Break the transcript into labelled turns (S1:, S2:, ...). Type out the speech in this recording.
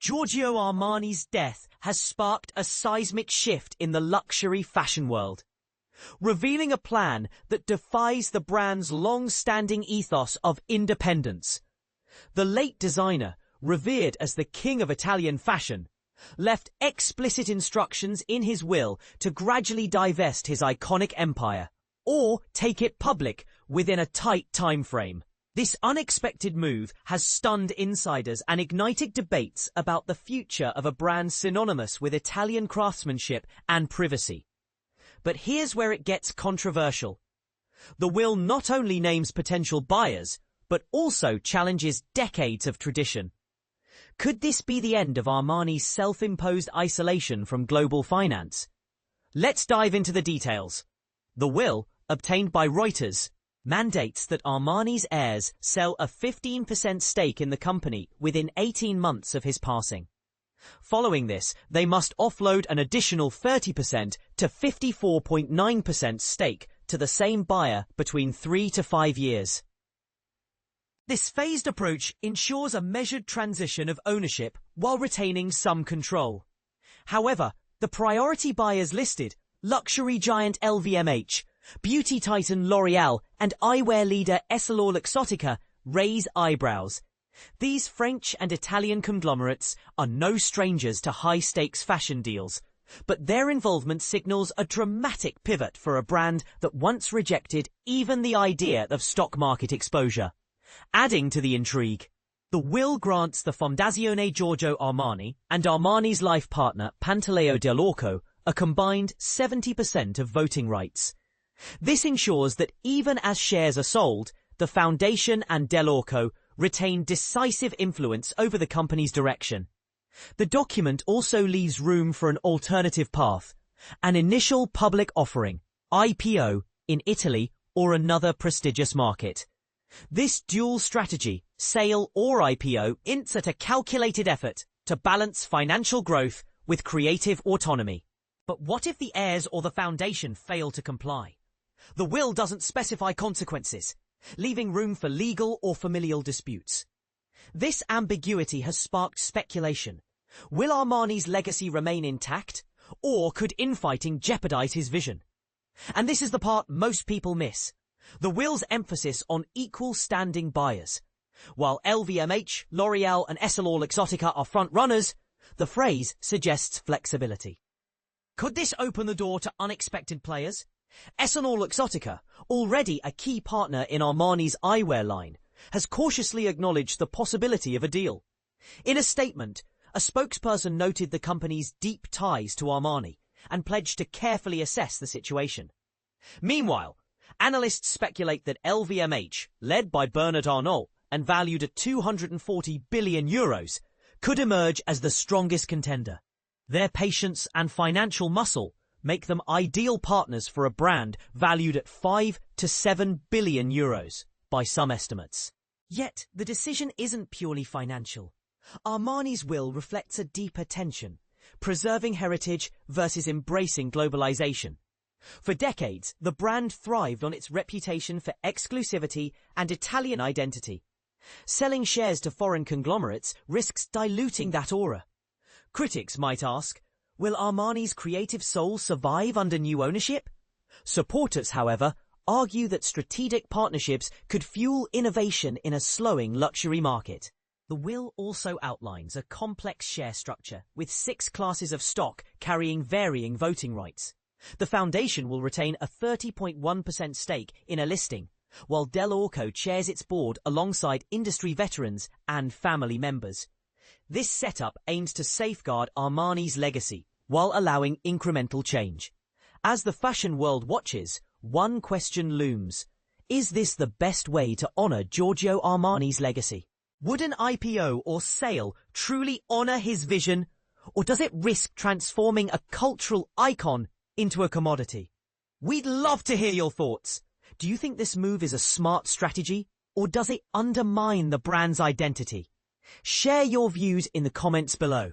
S1: Giorgio Armani's death has sparked a seismic shift in the luxury fashion world, revealing a plan that defies the brand's long-standing ethos of independence. The late designer, revered as the king of Italian fashion, left explicit instructions in his will to gradually divest his iconic empire, or take it public within a tight time frame. This unexpected move has stunned insiders and ignited debates about the future of a brand synonymous with Italian craftsmanship and privacy. But here's where it gets controversial. The will not only names potential buyers, but also challenges decades of tradition. Could this be the end of Armani's self-imposed isolation from global finance? Let's dive into the details. The will, obtained by Reuters, mandates that Armani's heirs sell a 15% stake in the company within 18 months of his passing. Following this, they must offload an additional 30% to 54.9% stake to the same buyer between 3 to 5 years. This phased approach ensures a measured transition of ownership while retaining some control. However, the priority buyers listed, luxury giant LVMH, beauty titan L'Oreal, and eyewear leader EssilorLuxottica, raise eyebrows. These French and Italian conglomerates are no strangers to high-stakes fashion deals, but their involvement signals a dramatic pivot for a brand that once rejected even the idea of stock market exposure. Adding to the intrigue, the will grants the Fondazione Giorgio Armani and Armani's life partner Pantaleo Dell'Orco a combined 70% of voting rights. This ensures that even as shares are sold, the foundation and Dell'Orco retain decisive influence over the company's direction. The document also leaves room for an alternative path, an initial public offering, IPO, in Italy or another prestigious market. This dual strategy, sale or IPO, hints at a calculated effort to balance financial growth with creative autonomy. But what if the heirs or the foundation fail to comply? The will doesn't specify consequences, leaving room for legal or familial disputes. This ambiguity has sparked speculation. Will Armani's legacy remain intact, or could infighting jeopardize his vision? And this is the part most people miss. The will's emphasis on equal standing buyers. While LVMH, L'Oreal, and EssilorLuxottica are front-runners, the phrase suggests flexibility. Could this open the door to unexpected players? EssilorLuxottica, already a key partner in Armani's eyewear line, has cautiously acknowledged the possibility of a deal. In a statement, a spokesperson noted the company's deep ties to Armani and pledged to carefully assess the situation. Meanwhile, analysts speculate that LVMH, led by Bernard Arnault and valued at €240 billion, could emerge as the strongest contender. Their patience and financial muscle make them ideal partners for a brand valued at €5 to €7 billion by some estimates. Yet, the decision isn't purely financial. Armani's will reflects a deeper tension, preserving heritage versus embracing globalization. For decades, the brand thrived on its reputation for exclusivity and Italian identity. Selling shares to foreign conglomerates risks diluting that aura. Critics might ask, will Armani's creative soul survive under new ownership? Supporters, however, argue that strategic partnerships could fuel innovation in a slowing luxury market. The will also outlines a complex share structure with 6 classes of stock carrying varying voting rights. The foundation will retain a 30.1% stake in a listing, while Dell'Orco chairs its board alongside industry veterans and family members. This setup aims to safeguard Armani's legacy while allowing incremental change. As the fashion world watches, one question looms. Is this the best way to honor Giorgio Armani's legacy? Would an IPO or sale truly honor his vision, or does it risk transforming a cultural icon into a commodity? We'd love to hear your thoughts. Do you think this move is a smart strategy, or does it undermine the brand's identity? Share your views in the comments below.